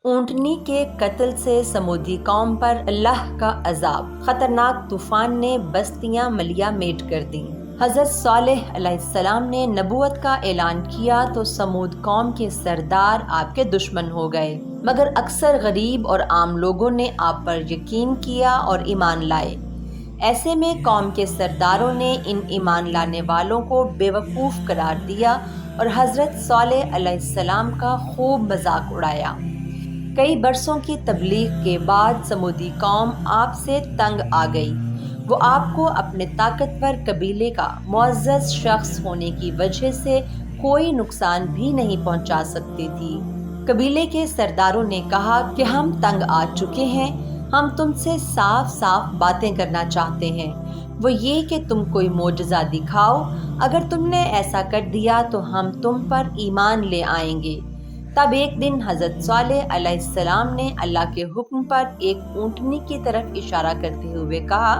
ऊँटनी के कत्ल से समूदी कौम पर अल्लाह का अजाब। खतरनाक तूफान ने बस्तियां मलिया मेट कर दी। हज़रत सालेह अलैहिस्सलाम ने नबूवत का ऐलान किया तो समूद कौम के सरदार आपके दुश्मन हो गए, मगर अक्सर गरीब और आम लोगों ने आप पर यकीन किया और ईमान लाए। ऐसे में कौम के सरदारों ने इन ईमान लाने वालों को बेवकूफ़ करार दिया और हज़रत सालेह अलैहिस्सलाम का खूब मजाक उड़ाया। कई बरसों की तबलीग के बाद समूदी कौम आपसे तंग आ गई। वो आपको अपने ताकतवर कबीले का मुअज़्ज़ज़ शख्स होने की वजह से कोई नुकसान भी नहीं पहुंचा सकती थी। कबीले के सरदारों ने कहा कि हम तंग आ चुके हैं, हम तुमसे साफ साफ बातें करना चाहते हैं, वो ये कि तुम कोई मोजज़ा दिखाओ, अगर तुमने ऐसा कर दिया तो हम तुम पर ईमान ले आएंगे। तब एक दिन हज़रत सालेह अलैहिस्सलाम ने अल्लाह के हुक्म पर एक ऊँटनी की तरफ इशारा करते हुए कहा,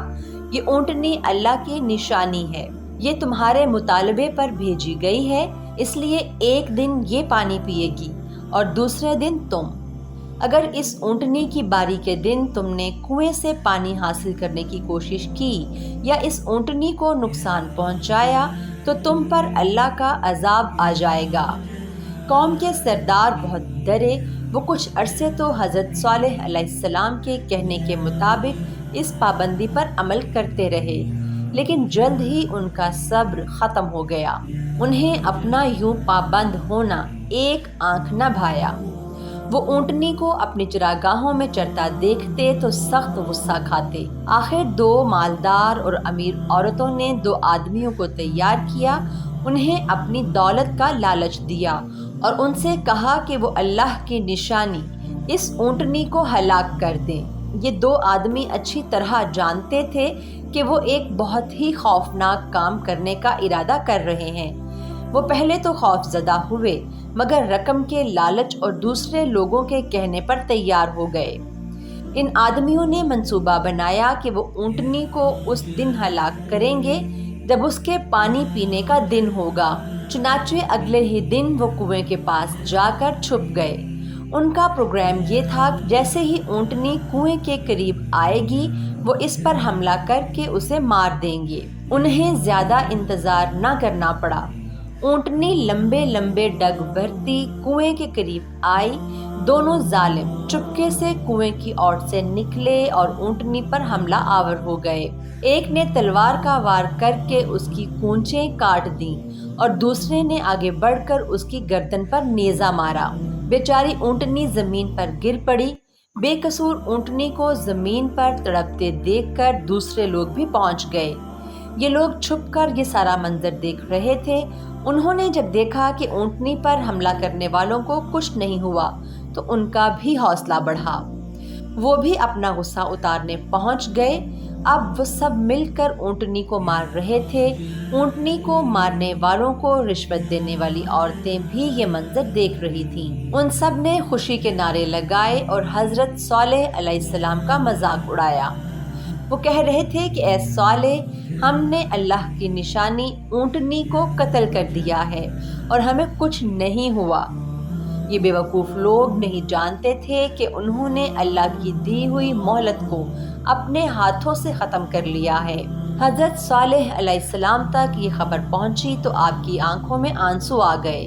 ये ऊँटनी अल्लाह की निशानी है, ये तुम्हारे मुतालबे पर भेजी गई है, इसलिए एक दिन ये पानी पिएगी और दूसरे दिन तुम। अगर इस ऊँटनी की बारी के दिन तुमने कुएं से पानी हासिल करने की कोशिश की या इस ऊँटनी को नुकसान पहुंचाया तो तुम पर अल्लाह का अजाब आ जाएगा। कौम के सरदार बहुत डरे। वो कुछ अरसे तो हज़रत सालेह अलैहिस्सलाम के कहने के मुताबिक इस पाबंदी पर अमल करते रहे, लेकिन जल्द ही उनका सब्र ख़त्म हो गया। उन्हें अपना यूं पाबंद होना एक आंख न भाया। वो ऊँटनी को अपनी चरागाहों में चरता देखते तो सख्त गुस्सा खाते। आखिर दो मालदार और अमीर औरतों ने दो आदमियों को तैयार किया, उन्हें अपनी दौलत का लालच दिया और उनसे कहा कि वो अल्लाह की निशानी इस ऊँटनी को हलाक कर दें। ये दो आदमी अच्छी तरह जानते थे कि वो एक बहुत ही खौफनाक काम करने का इरादा कर रहे हैं। वो पहले तो खौफजदा हुए, मगर रकम के लालच और दूसरे लोगों के कहने पर तैयार हो गए। इन आदमियों ने मंसूबा बनाया कि वो ऊँटनी को उस दिन हलाक करेंगे जब उसके पानी पीने का दिन होगा। चुनाचे अगले ही दिन वो कुएं के पास जाकर छुप गए। उनका प्रोग्राम ये था, जैसे ही ऊँटनी कुएं के करीब आएगी वो इस पर हमला करके उसे मार देंगे। उन्हें ज्यादा इंतजार न करना पड़ा। ऊँटनी लंबे लंबे डग भरती कुएं के करीब आई। दोनों जालिम चुपके से कुएं की ओर से निकले और ऊँटनी पर हमला आवर हो गए। एक ने तलवार का वार करके उसकी पूंछें काट दी और दूसरे ने आगे बढ़कर उसकी गर्दन पर नेजा मारा। बेचारी ऊँटनी जमीन पर गिर पड़ी। बेकसूर ऊँटनी को जमीन पर तड़पते देखकर दूसरे लोग भी पहुंच गए। ये लोग छुपकर ये सारा मंजर देख रहे थे। उन्होंने जब देखा कि ऊँटनी पर हमला करने वालों को कुछ नहीं हुआ तो उनका भी हौसला बढ़ा। वो भी अपना गुस्सा उतारने पहुंच गए। अब वो सब मिलकर ऊँटनी को मार रहे थे। ऊँटनी को मारने वालों को रिश्वत देने वाली औरतें भी ये मंजर देख रही थीं। उन सब ने खुशी के नारे लगाए और हज़रत सालेह अलैहिस्सलाम का मजाक उड़ाया। वो कह रहे थे कि ऐ सालेह, हमने अल्लाह की निशानी ऊँटनी को कत्ल कर दिया है और हमें कुछ नहीं हुआ। ये बेवकूफ़ लोग नहीं जानते थे कि उन्होंने अल्लाह की दी हुई मोहलत को अपने हाथों से ख़त्म कर लिया है। हज़रत सालेह अलैहिस्सलाम तक ये खबर पहुंची तो आपकी आंखों में आंसू आ गए।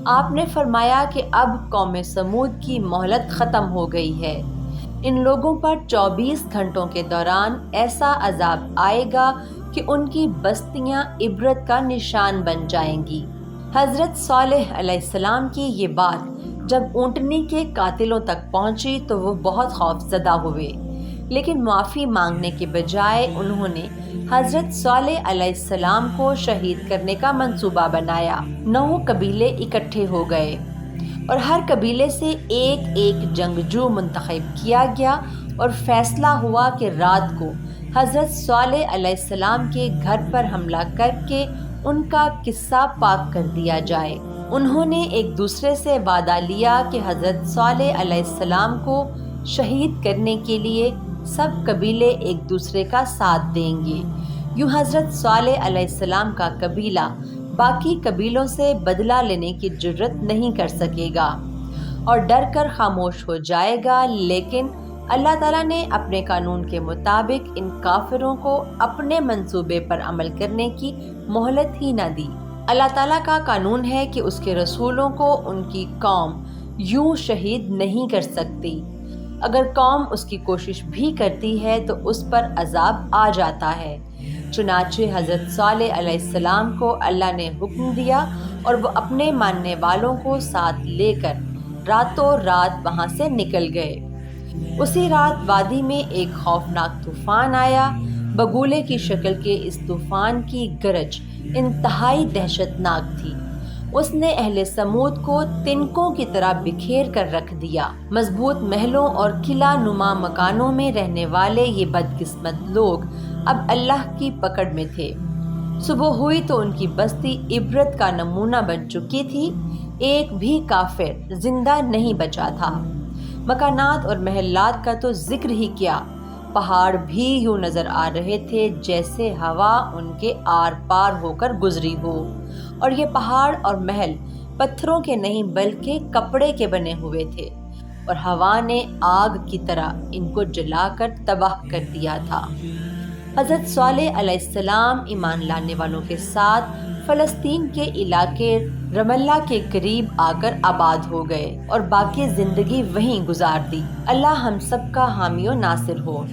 आपने फरमाया कि अब कौम समूद की मोहलत ख़त्म हो गई है। इन लोगों पर 24 घंटों के दौरान ऐसा अजाब आएगा कि उनकी बस्तियां इबरत का निशान बन जाएंगी। हज़रत सालेह अलैहिस्सलाम की ये बात जब ऊँटनी के कातिलों तक पहुंची तो वो बहुत खौफजदा हुए, लेकिन माफ़ी मांगने के बजाय उन्होंने हज़रत सालेह अलैहिस्सलाम को शहीद करने का मंसूबा बनाया। 9 कबीले इकट्ठे हो गए और हर कबीले से एक एक जंगजू मुंतखब किया गया और फैसला हुआ कि रात को हज़रत सालेह अलैहिस्सलाम के घर पर हमला करके उनका किस्सा पाक कर दिया जाए। उन्होंने एक दूसरे से वादा लिया कि हज़रत सालेह अलैहिस्सलाम को शहीद करने के लिए सब कबीले एक दूसरे का साथ देंगे। यूँ हज़रत सालेह अलैहिस्सलाम का कबीला बाकी कबीलों से बदला लेने की जुर्रत नहीं कर सकेगा। اور ڈر کر خاموش ہو جائے گا، لیکن اللہ تعالیٰ نے اپنے قانون کے مطابق ان کافروں کو اپنے منصوبے پر عمل کرنے کی مہلت ہی نہ دی۔ اللہ تعالیٰ کا قانون ہے کہ اس کے رسولوں کو ان کی قوم یوں شہید نہیں کر سکتی۔ اگر قوم اس کی کوشش بھی کرتی ہے تو اس پر عذاب آ جاتا ہے۔ چنانچہ حضرت صالح علیہ السلام کو اللہ نے حکم دیا اور وہ اپنے ماننے والوں کو ساتھ لے کر راتوں رات وہاں سے نکل گئے۔ اسی رات وادی میں ایک خوفناک طوفان آیا۔ بگولے کی شکل کے اس طوفان کی گرج انتہائی دہشت ناک تھی۔ اس نے اہل سمود کو تنکوں کی طرح بکھیر کر رکھ دیا۔ مضبوط محلوں اور قلعہ نما مکانوں میں رہنے والے یہ بدقسمت لوگ اب اللہ کی پکڑ میں تھے۔ صبح ہوئی تو ان کی بستی عبرت کا نمونہ بن چکی تھی۔ ایک بھی کافر زندہ نہیں بچا تھا۔ مکانات اور محلات کا تو ذکر ہی کیا، پہاڑ بھی یوں نظر آ رہے تھے جیسے ہوا ان کے آر پار ہو کر گزری ہو، اور یہ پہاڑ اور محل پتھروں کے نہیں بلکہ کپڑے کے بنے ہوئے تھے، اور ہوا نے آگ کی طرح ان کو جلا کر تباہ کر دیا تھا۔ حضرت صالح علیہ السلام ایمان لانے والوں کے ساتھ فلسطین کے علاقے رملہ کے قریب آ کر آباد ہو گئے اور باقی زندگی وہیں گزار دی۔ اللہ ہم سب کا حامی و ناصر ہو۔